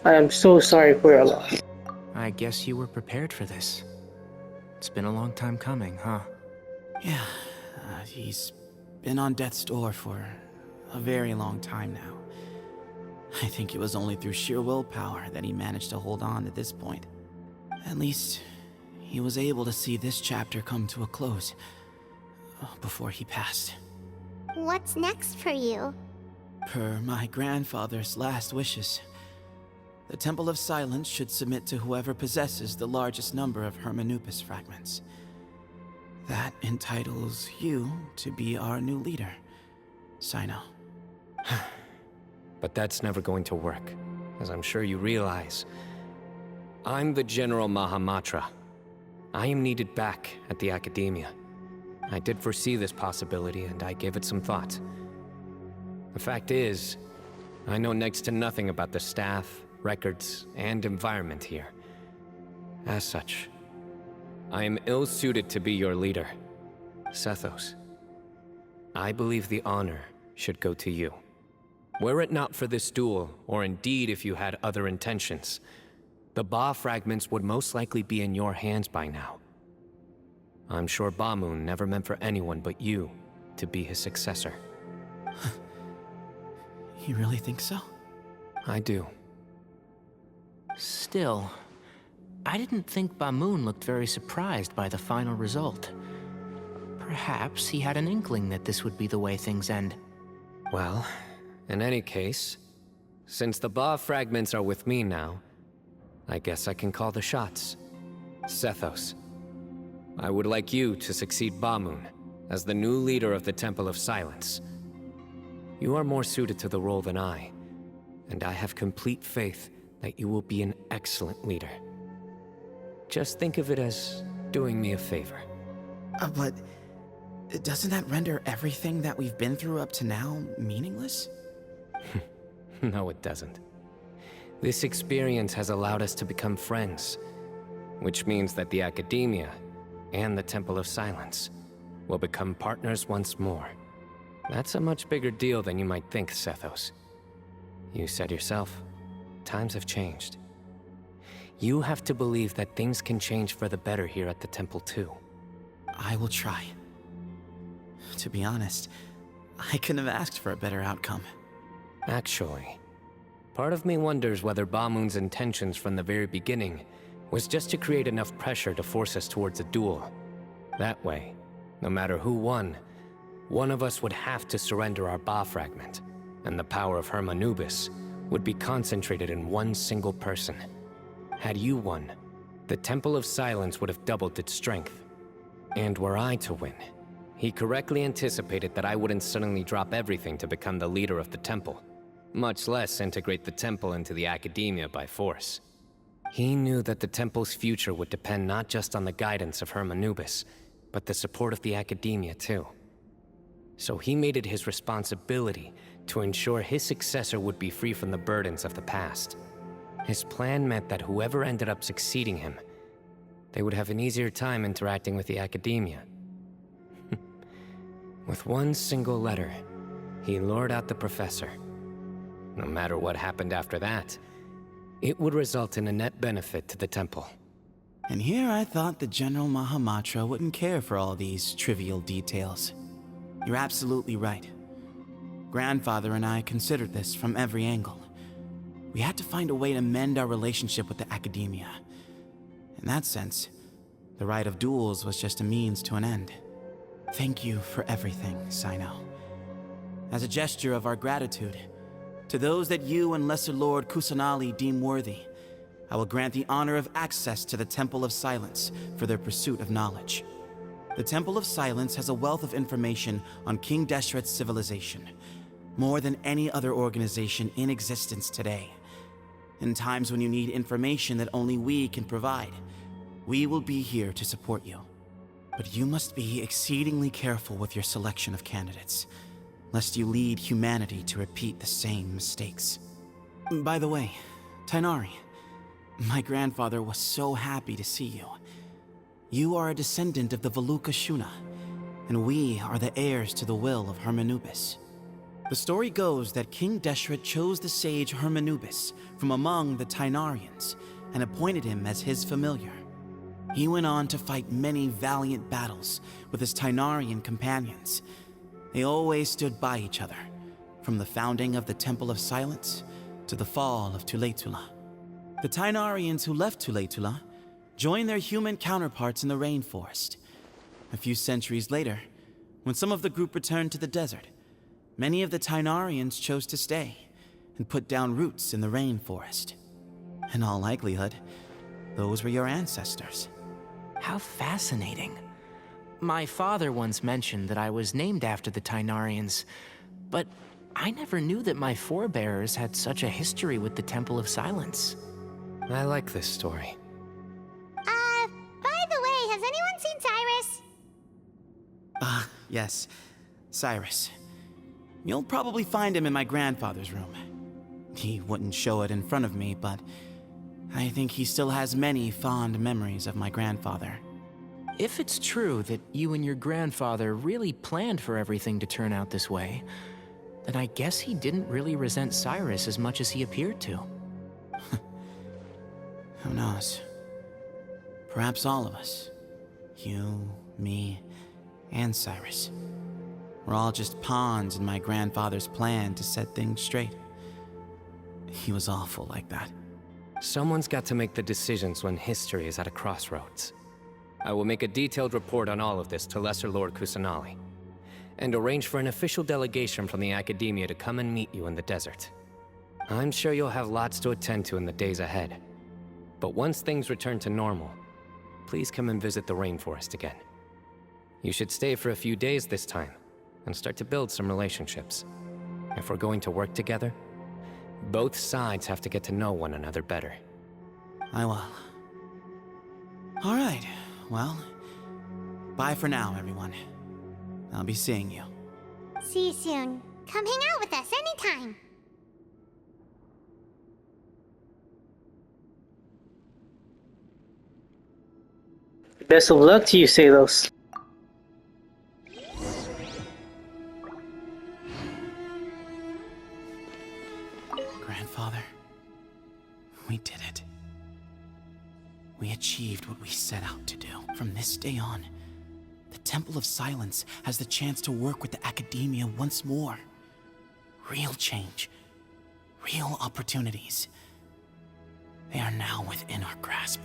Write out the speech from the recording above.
I am so sorry for your loss. I guess you were prepared for this. It's been a long time coming, huh? Yeah, he's been on death's door for a very long time now. I think it was only through sheer willpower that he managed to hold on to this point. At least, he was able to see this chapter come to a close before he passed. What's next for you? Per my grandfather's last wishes, the Temple of Silence should submit to whoever possesses the largest number of Hermanupis fragments. That entitles you to be our new leader, CYNO. But that's never going to work, as I'm sure you realize. I'm the General Mahamatra. I am needed back at the Academia. I did foresee this possibility, and I gave it some thought. The fact is, I know next to nothing about the staff, records, and environment here. As such, I am ill-suited to be your leader, SETHOS. I believe the honor should go to you. Were it not for this duel, or indeed if you had other intentions, the Ba fragments would most likely be in your hands by now. I'm sure Bamoon never meant for anyone but you to be his successor. You really think so? I do. Still, I didn't think Bamoon looked very surprised by the final result. Perhaps he had an inkling that this would be the way things end. Well, in any case, since the Ba fragments are with me now, I guess I can call the shots. SETHOS, I would like you to succeed Bamoon as the new leader of the Temple of Silence. You are more suited to the role than I, and I have complete faith that you will be an excellent leader. Just think of it as doing me a favor. But doesn't that render everything that we've been through up to now meaningless? No, it doesn't. This experience has allowed us to become friends, which means that the Academia and the Temple of Silence will become partners once more. That's a much bigger deal than you might think, SETHOS. You said yourself, times have changed. You have to believe that things can change for the better here at the Temple too. I will try. To be honest, I couldn't have asked for a better outcome. Actually, part of me wonders whether Bamoon's intentions from the very beginning was just to create enough pressure to force us towards a duel. That way, no matter who won, one of us would have to surrender our Ba fragment, and the power of Hermanubis would be concentrated in one single person. Had you won, the Temple of Silence would have doubled its strength. And were I to win, he correctly anticipated that I wouldn't suddenly drop everything to become the leader of the temple, much less integrate the temple into the Academia by force. He knew that the temple's future would depend not just on the guidance of Hermanubis, but the support of the Academia too. So he made it his responsibility to ensure his successor would be free from the burdens of the past. His plan meant that whoever ended up succeeding him, they would have an easier time interacting with the Academia. With one single letter, he lured out the professor. No matter what happened after that, it would result in a net benefit to the temple. And here I thought the General Mahamatra wouldn't care for all these trivial details. You're absolutely right. Grandfather and I considered this from every angle. We had to find a way to mend our relationship with the Academia. In that sense, the right of duels was just a means to an end. Thank you for everything, CYNO. As a gesture of our gratitude, to those that you and Lesser Lord Kusanali deem worthy, I will grant the honor of access to the Temple of Silence for their pursuit of knowledge. The Temple of Silence has a wealth of information on King Deshret's civilization, more than any other organization in existence today. In times when you need information that only we can provide, we will be here to support you. But you must be exceedingly careful with your selection of candidates, lest you lead humanity to repeat the same mistakes. By the way, Tainari, my grandfather was so happy to see you. You are a descendant of the Veluca Shuna, and we are the heirs to the will of Hermanubis. The story goes that King Deshret chose the sage Hermanubis from among the Tainarians and appointed him as his familiar. He went on to fight many valiant battles with his Tainarian companions. They always stood by each other, from the founding of the Temple of Silence to the fall of Tuletula. The Tainarians who left Tuletula joined their human counterparts in the rainforest. A few centuries later, when some of the group returned to the desert, many of the Tainarians chose to stay and put down roots in the rainforest. In all likelihood, those were your ancestors. How fascinating. My father once mentioned that I was named after the Tainarians, but I never knew that my forebears had such a history with the Temple of Silence. I like this story. By the way, has anyone seen Cyrus? Yes, Cyrus. You'll probably find him in my grandfather's room. He wouldn't show it in front of me, but I think he still has many fond memories of my grandfather. If it's true that you and your grandfather really planned for everything to turn out this way, then I guess he didn't really resent Cyrus as much as he appeared to. Who knows? Perhaps all of us. You, me, and Cyrus. We're all just pawns in my grandfather's plan to set things straight. He was awful like that. Someone's got to make the decisions when history is at a crossroads. I will make a detailed report on all of this to Lesser Lord Kusanali, and arrange for an official delegation from the Academia to come and meet you in the desert. I'm sure you'll have lots to attend to in the days ahead. But once things return to normal, please come and visit the rainforest again. You should stay for a few days this time, and start to build some relationships. If we're going to work together, both sides have to get to know one another better. I will. All right, well, bye for now, everyone. I'll be seeing you. See you soon. Come hang out with us anytime. Best of luck to you, SETHOS. Grandfather, we did it. We achieved what we set out to do. From this day on, the Temple of Silence has the chance to work with the Academia once more. Real change. Real opportunities. They are now within our grasp.